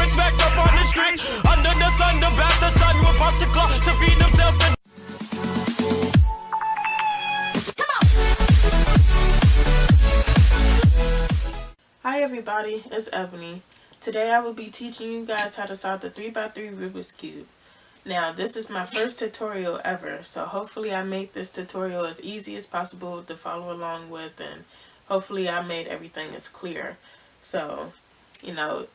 respect up on the street. Under the sun, the bastard son will pop the clock to feed himself and Hi everybody, it's Ebony. Today I will be teaching you guys how to solve the 3x3 Rubik's Cube. Now this is my first tutorial ever, so hopefully I make this tutorial as easy as possible to follow along with, and hopefully I made everything as clear. So,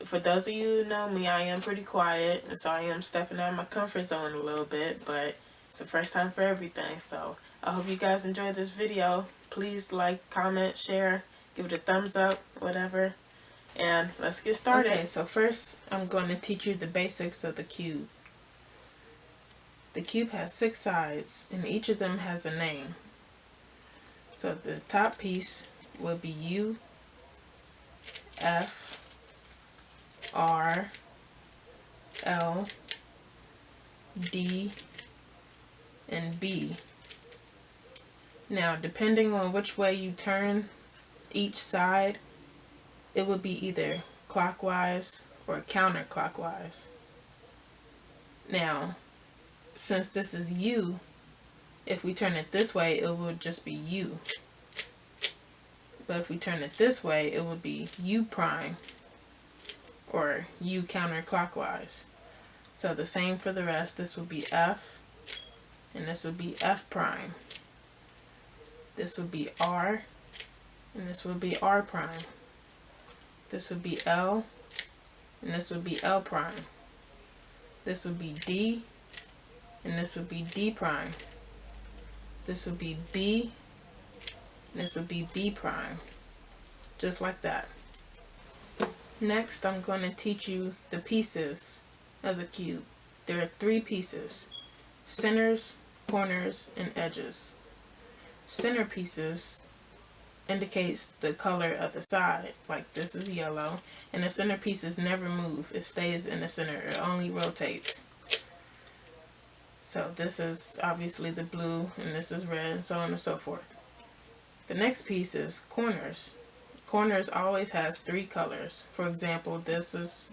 for those of you who know me, I am pretty quiet, and so I am stepping out of my comfort zone a little bit, but it's the first time for everything. So I hope you guys enjoyed this video. Please like, comment, share, give it a thumbs up, whatever, and let's get started. Okay, so first I'm going to teach you the basics of the cube. The cube has 6 sides, and each of them has a name. So the top piece will be U, F, R, L, D, and B. Now, depending on which way you turn each side, it would be either clockwise or counterclockwise. Now, since this is U, if we turn it this way, it would just be U. But if we turn it this way, it would be U prime, or U counterclockwise. So the same for the rest. This would be F, and this would be F prime. This would be R, and this would be R prime. This would be L, and this would be L prime. This would be D, and this would be D prime. This would be B, and this would be B prime. Just like that. Next, I'm going to teach you the pieces of the cube. There are 3 pieces: centers, corners, and edges. Center pieces indicates the color of the side, like this is yellow, and the center pieces never move. It stays in the center. It only rotates. So this is obviously the blue, and this is red, and so on and so forth. The next piece is corners. Corners always has 3 colors. For example, this is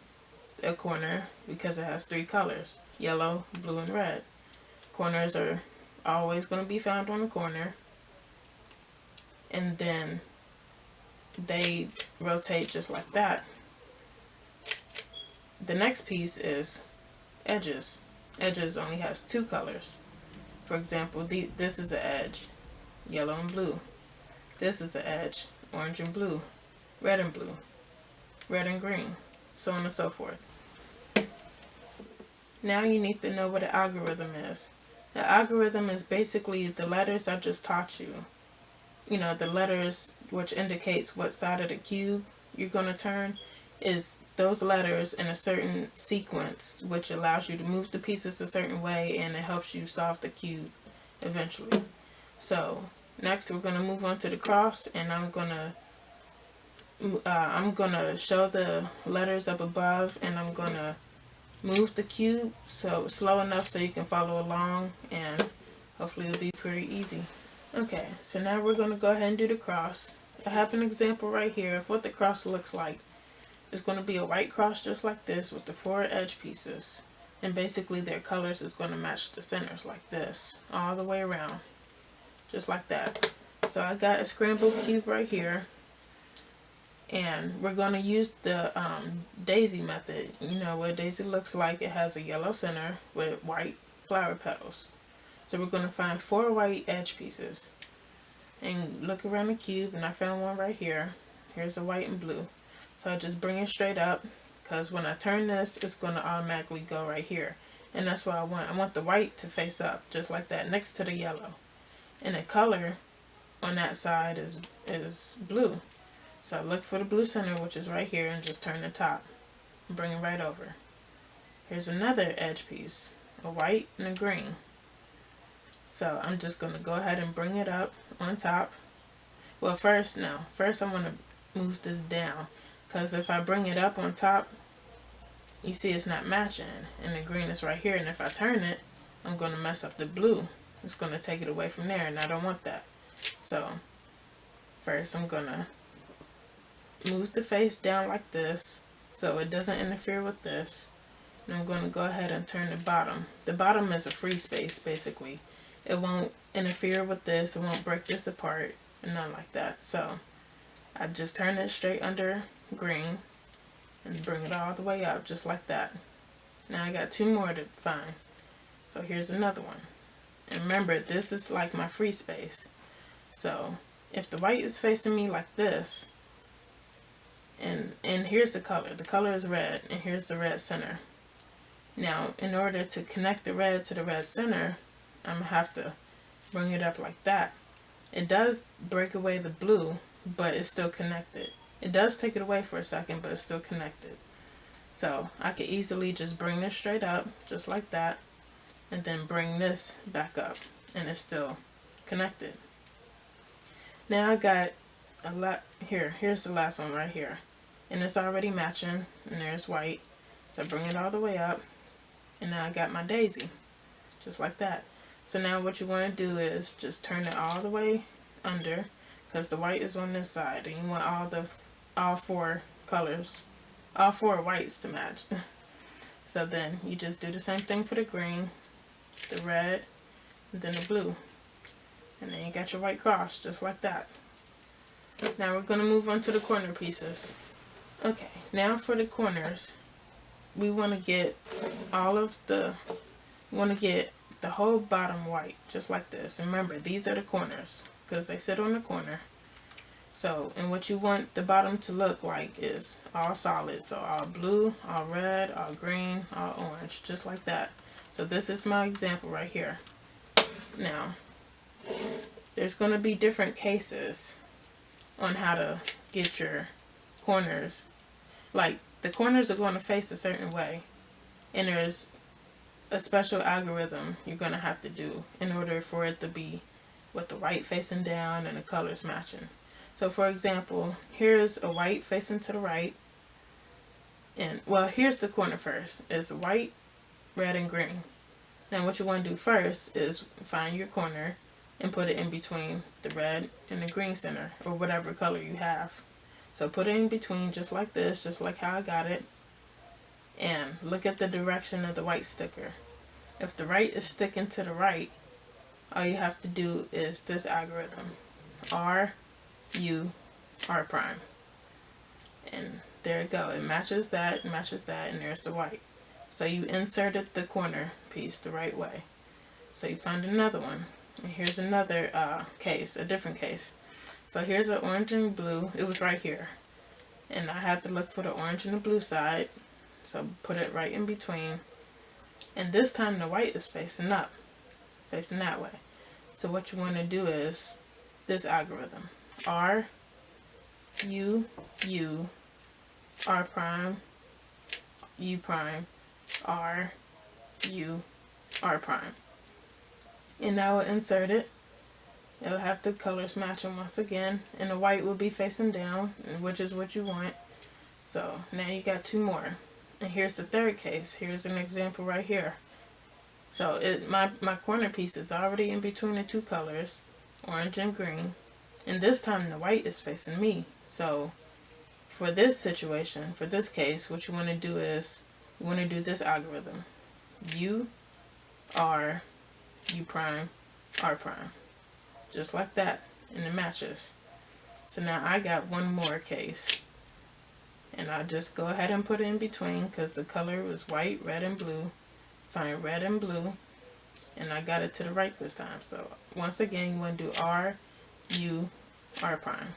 a corner because it has 3 colors: yellow, blue, and red. Corners are always going to be found on the corner, and then they rotate just like that. The next piece is edges. Edges only has 2 colors. For example, this is an edge, yellow and blue. This is an edge, orange and blue, red and blue, red and green, so on and so forth. Now you need to know what an algorithm is. The algorithm is basically the letters I just taught you. The letters which indicates what side of the cube you're going to turn, is those letters in a certain sequence, which allows you to move the pieces a certain way, and it helps you solve the cube eventually. So next we're going to move on to the cross, and I'm gonna show the letters up above, and I'm gonna move the cube so slow enough so you can follow along, and hopefully it'll be pretty easy. Okay, so now we're going to go ahead and do the cross. I have an example right here of what the cross looks like. It's going to be a white cross just like this with the 4 edge pieces. And basically their colors is going to match the centers like this, all the way around. Just like that. So I got a scrambled cube right here. And we're going to use the daisy method. What a daisy looks like. It has a yellow center with white flower petals. So we're going to find 4 white edge pieces. And look around the cube, and I found one right here. Here's a white and blue. So I just bring it straight up, because when I turn this, it's going to automatically go right here. And that's what I want. I want the white to face up, just like that, next to the yellow. And the color on that side is blue. So I look for the blue center, which is right here, and just turn the top. And bring it right over. Here's another edge piece, a white and a green. So I'm just going to go ahead and bring it up on top. Well, first I want to move this down, because if I bring it up on top, you see it's not matching, and the green is right here, and if I turn it, I'm going to mess up the blue. It's going to take it away from there, and I don't want that. So first I'm going to move the face down like this, so it doesn't interfere with this. And I'm going to go ahead and turn the bottom. The bottom is a free space, basically. It won't interfere with this. It won't break this apart and nothing like that. So I just turn it straight under green and bring it all the way up just like that. Now I got 2 more to find. So here's another one. And remember, this is like my free space. So if the white is facing me like this, and here's the color is red, and here's the red center. Now in order to connect the red to the red center, I'm gonna have to bring it up like that. It does break away the blue, but it's still connected. It does take it away for a second, but it's still connected. So I could easily just bring this straight up just like that, and then bring this back up, and it's still connected. Now I got a lot here. Here's the last one right here, and it's already matching, and there's white. So I bring it all the way up, and now I got my daisy just like that. So now what you want to do is just turn it all the way under, because the white is on this side, and you want all 4 colors, all 4 whites to match. So then you just do the same thing for the green, the red, and then the blue, and then you got your white cross just like that. Now we're going to move on to the corner pieces. Okay, now for the corners, we want to get the whole bottom white just like this. And remember, these are the corners because they sit on the corner. So, and what you want the bottom to look like is all solid. So all blue, all red, all green, all orange, just like that. So this is my example right here. Now, there's going to be different cases on how to get your corners. Like, the corners are going to face a certain way. And there's a special algorithm you're going to have to do in order for it to be with the white facing down and the colors matching. So for example, here's a white facing to the right. And, well, here's the corner first. It's white, red, and green. Now what you want to do first is find your corner and put it in between the red and the green center, or whatever color you have. So put it in between just like this, just like how I got it. And look at the direction of the white sticker. If the right is sticking to the right, all you have to do is this algorithm. R, U, R prime. And there you go. It matches that, and there's the white. So you inserted the corner piece the right way. So you find another one. And here's another case, a different case. So here's an orange and blue. It was right here. And I had to look for the orange and the blue side. So put it right in between. And this time the white is facing up, facing that way. So what you want to do is this algorithm. R, U, U, R prime, U prime, R, U, R prime. And now we'll insert it. It'll have the colors matching once again. And the white will be facing down, which is what you want. So now you got 2 more. And here's the third case. Here's an example right here. So my corner piece is already in between the 2 colors, orange and green. And this time the white is facing me. So for this situation, for this case, what you want to do is you want to do this algorithm. U, R, U prime, R prime. Just like that. And it matches. So now I got 1 more case. And I'll just go ahead and put it in between because the color was white, red, and blue. Find red and blue. And I got it to the right this time. So once again, you want to do R, U, R prime.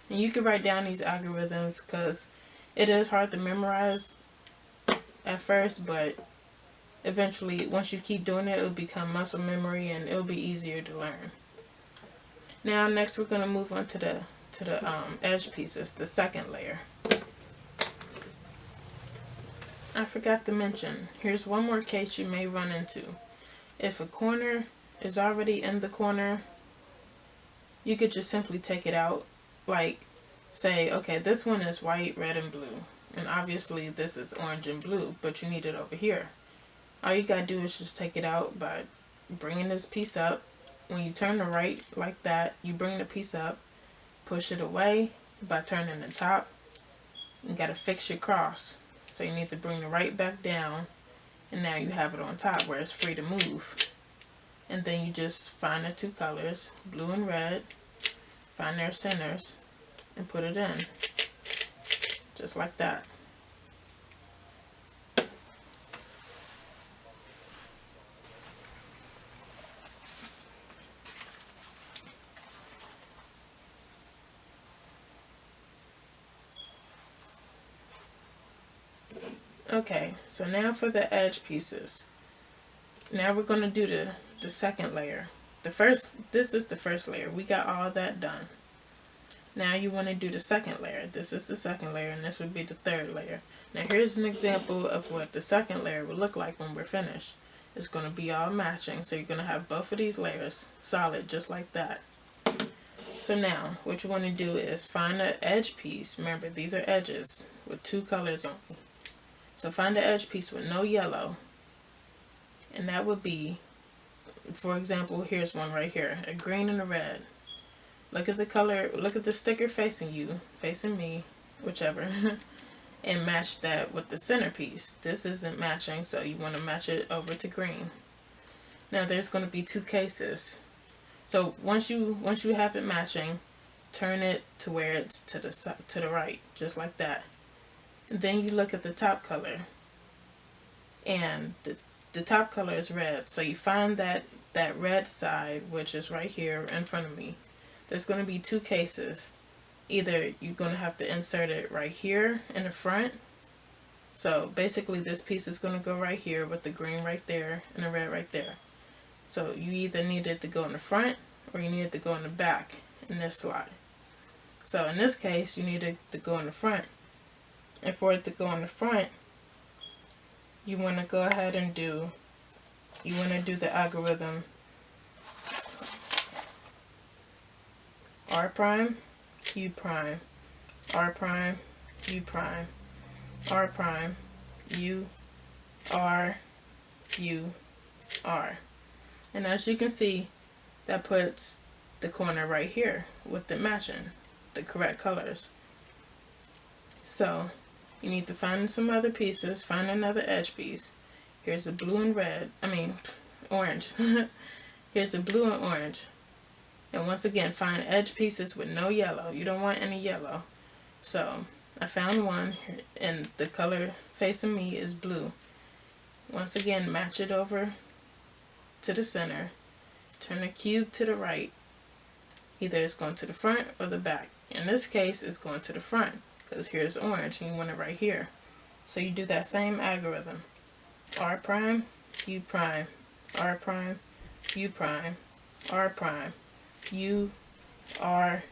And you can write down these algorithms because it is hard to memorize at first, but eventually, once you keep doing it, it'll become muscle memory and it'll be easier to learn. Now, next we're going to move on to the edge pieces, the second layer. I forgot to mention, here's one more case you may run into. If a corner is already in the corner, you could just simply take it out. Like, say, okay, this one is white, red, and blue. And obviously this is orange and blue, but you need it over here. All you gotta do is just take it out by bringing this piece up. When you turn the right like that, you bring the piece up, push it away by turning the top. You got to fix your cross. So you need to bring the right back down, and now you have it on top where it's free to move. And then you just find the two colors, blue and red, find their centers, and put it in. Just like that. Okay, so now for the edge pieces. Now we're going to do the second layer. This is the first layer. We got all that done. Now you want to do the second layer. This is the second layer, and this would be the third layer. Now here's an example of what the second layer would look like when we're finished. It's going to be all matching, so you're going to have both of these layers solid just like that. So now what you want to do is find an edge piece. Remember, these are edges with two colors on them. So find the edge piece with no yellow, and that would be, for example, here's one right here, a green and a red. Look at the color, look at the sticker facing you, facing me, whichever, and match that with the centerpiece. This isn't matching, so you want to match it over to green. Now there's going to be two cases. So once you have it matching, turn it to where it's to the right, just like that. And then you look at the top color, and the top color is red. So you find that red side, which is right here in front of me. There's going to be two cases. Either you're going to have to insert it right here in the front. So basically this piece is going to go right here with the green right there and the red right there. So you either need it to go in the front or you need it to go in the back in this slide. So in this case, you need it to go in the front. And for it to go in the front, you want to go ahead and do the algorithm R prime, U prime, R prime, U prime, R prime, U, R, U, R. And as you can see, that puts the corner right here with the matching, the correct colors. So you need to find some other pieces, find another edge piece. Here's a blue and red, orange. Here's a blue and orange. And once again, find edge pieces with no yellow. You don't want any yellow. So I found one, and the color facing me is blue. Once again, match it over to the center. Turn the cube to the right. Either it's going to the front or the back. In this case, it's going to the front, because here's orange and you want it right here. So you do that same algorithm. R prime, U prime, R prime, U prime, R prime, U, R,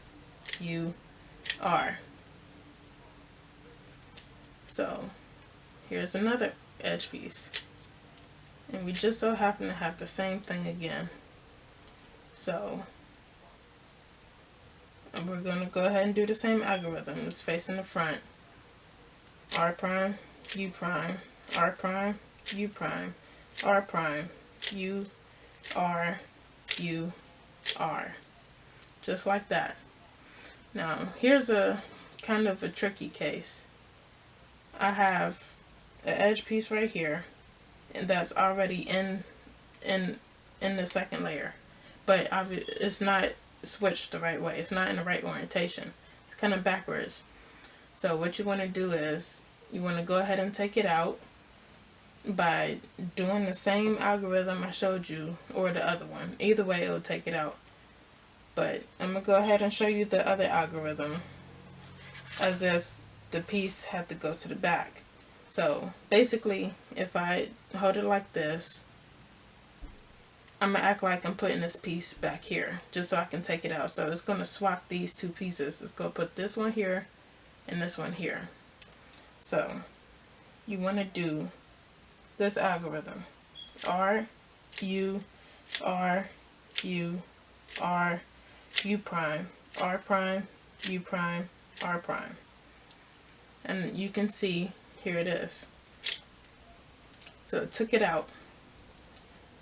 U, R. So here's another edge piece. And we just so happen to have the same thing again. So we're going to go ahead and do the same algorithm. It's facing the front. R prime, U prime, R prime, U prime, R prime, U, R, U, R. Just like that. Now, here's a kind of a tricky case. I have an edge piece right here, and that's already in the second layer. But it's not switched the right way. It's not in the right orientation. It's kind of backwards. So what you want to do is you want to go ahead and take it out by doing the same algorithm I showed you, or the other one. Either way, it'll take it out. But I'm going to go ahead and show you the other algorithm as if the piece had to go to the back. So basically, if I hold it like this, I'm going to act like I'm putting this piece back here just so I can take it out. So it's going to swap these two pieces. It's going to put this one here and this one here. So you want to do this algorithm. R, U, R, U, R, U prime, R prime, U prime, R prime. And you can see, here it is. So it took it out.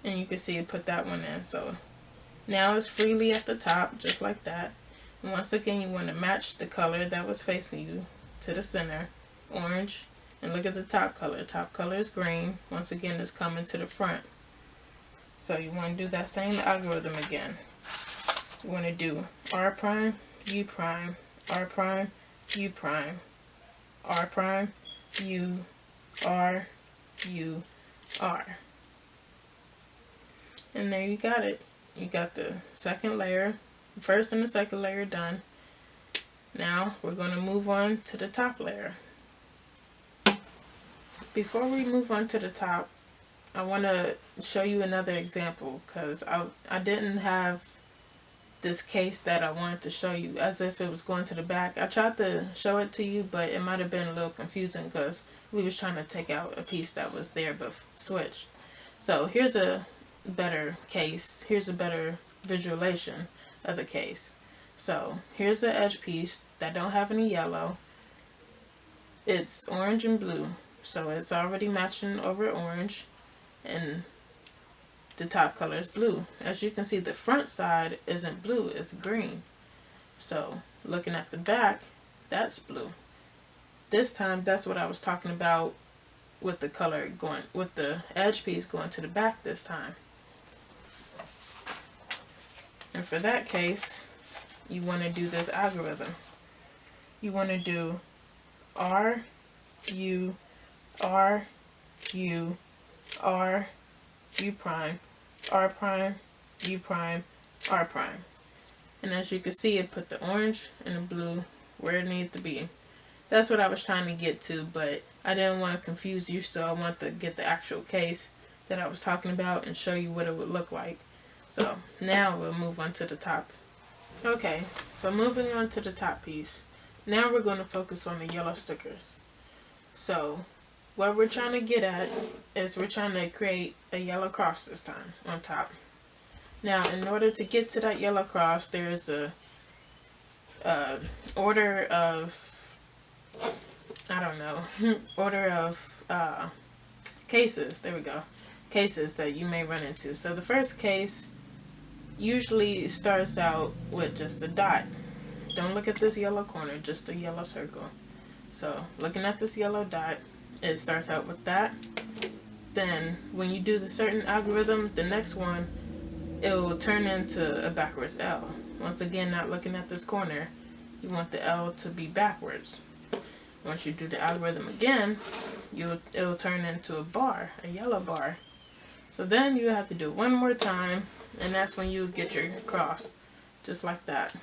And you can see it put that one in. So now it's freely at the top, just like that. And once again, you want to match the color that was facing you to the center. orange, and look at the top color. Top color is green. Once again, it's coming to the front. So you want to do that same algorithm again. You want to do R prime, U prime, R prime, U prime, R prime, U, R, U, R. And there you got it. You got the second layer, the first and the second layer done. Now we're going to move on to the top layer. Before we move on to the top, I want to show you another example because I didn't have this case that I wanted to show you as if it was going to the back. I tried to show it to you, but it might have been a little confusing because we was trying to take out a piece that was there but switched. So here's a better case. Here's a better visualization of the case. So here's the edge piece that don't have any yellow. It's orange and blue, so it's already matching over orange, and the top color is blue. As you can see, the front side isn't blue, it's green. So looking at the back, that's blue. This time, that's what I was talking about with the color going, with the edge piece going to the back this time. And for that case, you want to do this algorithm. You want to do R, U, R, U, R, U prime, R prime, U prime, R prime. And as you can see, it put the orange and the blue where it needs to be. That's what I was trying to get to, but I didn't want to confuse you, so I want to get the actual case that I was talking about and show you what it would look like. So now we'll move on to the top. Okay, so moving on to the top piece. Now we're going to focus on the yellow stickers. So what we're trying to get at is we're trying to create a yellow cross this time on top. Now in order to get to that yellow cross, there's a order of, I don't know, order of cases, there we go, cases that you may run into. So the first case usually starts out with just a dot. Don't look at this yellow corner, just a yellow circle. So looking at this yellow dot, it starts out with that. Then when you do the certain algorithm, the next one, it will turn into a backwards L. Once again, not looking at this corner, you want the L to be backwards. Once you do the algorithm again, it'll turn into a bar, a yellow bar. So then you have to do it one more time, and that's when you get your cross, just like that.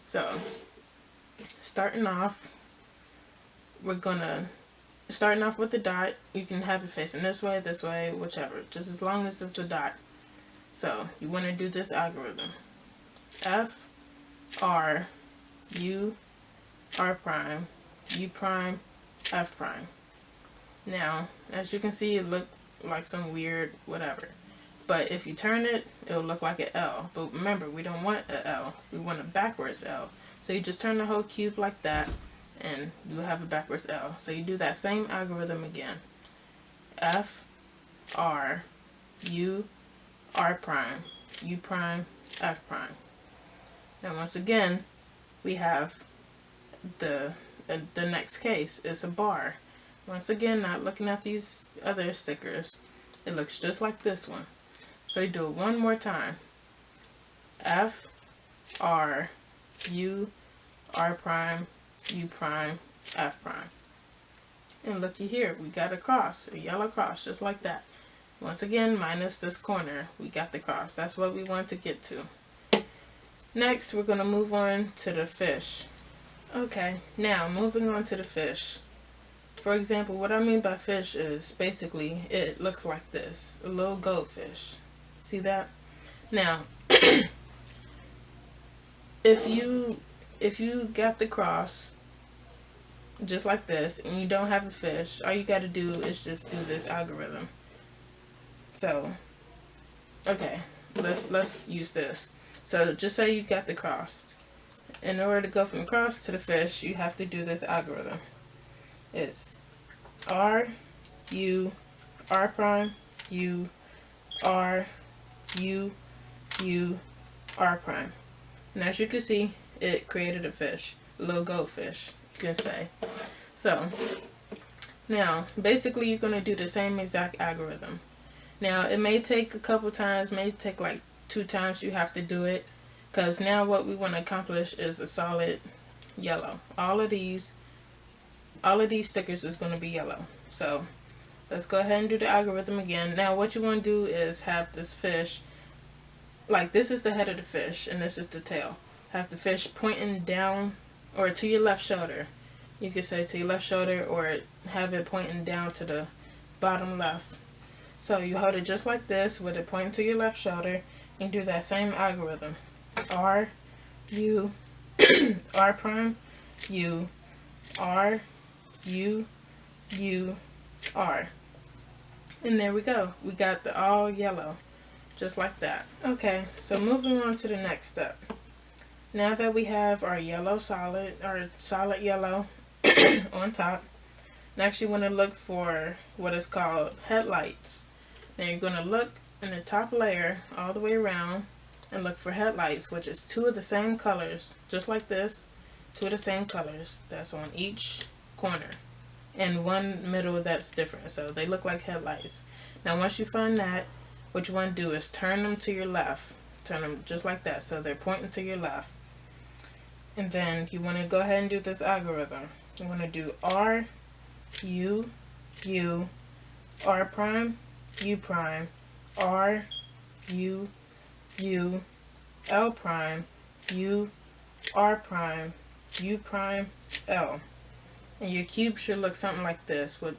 So starting off, starting off with the dot. You can have it facing this way, whichever, just as long as it's a dot. So you want to do this algorithm. F, R, U, R prime, U prime, F prime. Now, as you can see, it looked like some weird whatever. But if you turn it, it'll look like an L. But remember, we don't want an L. We want a backwards L. So you just turn the whole cube like that, and you have a backwards L. So you do that same algorithm again. F, R, U, R prime, U prime, F prime. Now once again, we have the next case. It's a bar. Once again, not looking at these other stickers. It looks just like this one. So you do it one more time. F, R, U, R prime, U prime, F prime. And looky here, we got a cross, a yellow cross, just like that. Once again, minus this corner, we got the cross. That's what we want to get to. Next, we're going to move on to the fish. Okay, now moving on to the fish. For example, what I mean by fish is basically it looks like this, a little goldfish. See that? Now, if you got the cross just like this and you don't have a fish, all you got to do is just do this algorithm. So, okay, let's use this. So just say you got the cross. In order to go from the cross to the fish, you have to do this algorithm. It's R, U, R prime, U, R, U, U, R prime. And as you can see, it created a fish, a little goldfish, you can say. So now basically you're going to do the same exact algorithm. Now it may take a couple times, may take like 2 times you have to do it, because now what we want to accomplish is a solid yellow. All of these stickers is going to be yellow. So let's go ahead and do the algorithm again. Now what you want to do is have this fish, like this is the head of the fish and this is the tail. Have the fish pointing down or to your left shoulder. You could say to your left shoulder or have it pointing down to the bottom left. So you hold it just like this with it pointing to your left shoulder and do that same algorithm. R, U, R prime, U, R, U, U, R. And there we go. We got the all yellow. Just like that. Okay, so moving on to the next step. Now that we have our yellow solid, our solid yellow on top, next you want to look for what is called headlights. Now you're going to look in the top layer all the way around and look for headlights, which is 2 of the same colors, just like this. 2 of the same colors that's on each corner, and 1 middle that's different. So they look like headlights. Now once you find that, what you want to do is turn them to your left. Turn them just like that, so they're pointing to your left. And then you want to go ahead and do this algorithm. You want to do R, U, U, R prime, U prime, R, U, U, L prime, U, R prime, U prime, L. And your cube should look something like this with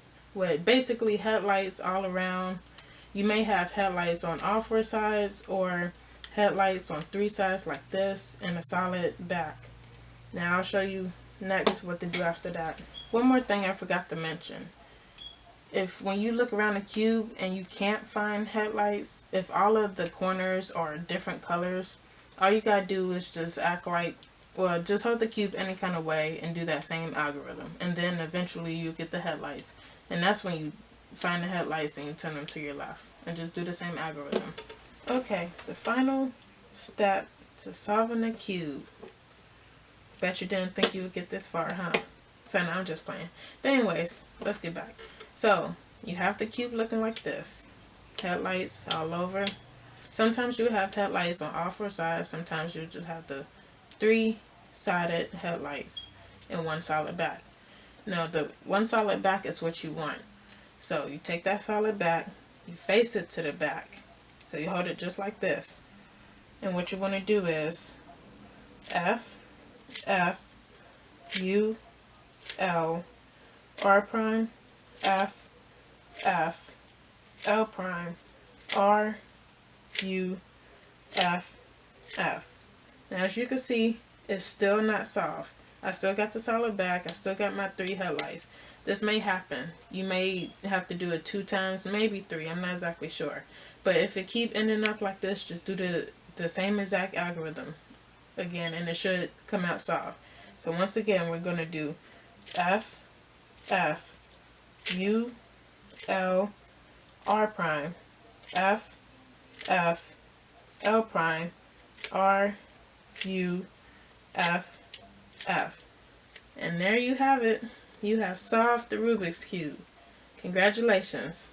basically headlights all around. You may have headlights on all 4 sides or headlights on 3 sides like this and a solid back. Now I'll show you next what to do after that. One more thing I forgot to mention. If when you look around the cube and you can't find headlights, if all of the corners are different colors, all you gotta do is just act like, well, just hold the cube any kind of way and do that same algorithm. And then eventually you get the headlights. And that's when you find the headlights and you turn them to your left. And just do the same algorithm. Okay, the final step to solving the cube. Bet you didn't think you would get this far, huh? So no, I'm just playing. But anyways, let's get back. So, you have the cube looking like this. Headlights all over. Sometimes you have headlights on all 4 sides. Sometimes you just have the 3-sided headlights and 1 solid back. Now, the 1 solid back is what you want. So, you take that solid back, you face it to the back. So, you hold it just like this. And what you want to do is F, F, U, L, R prime, F, F, L prime, R, U, F, F. Now as you can see, it's still not solved. I still got the solid back. I still got my 3 headlights. This may happen. You may have to do it 2 times, maybe 3. I'm not exactly sure. But if it keep ending up like this, just do the same exact algorithm again and it should come out solved. So once again, we're going to do F, F, U, L, R prime, F, F, L prime, R, U, F, F. And there you have it. You have solved the Rubik's Cube. Congratulations.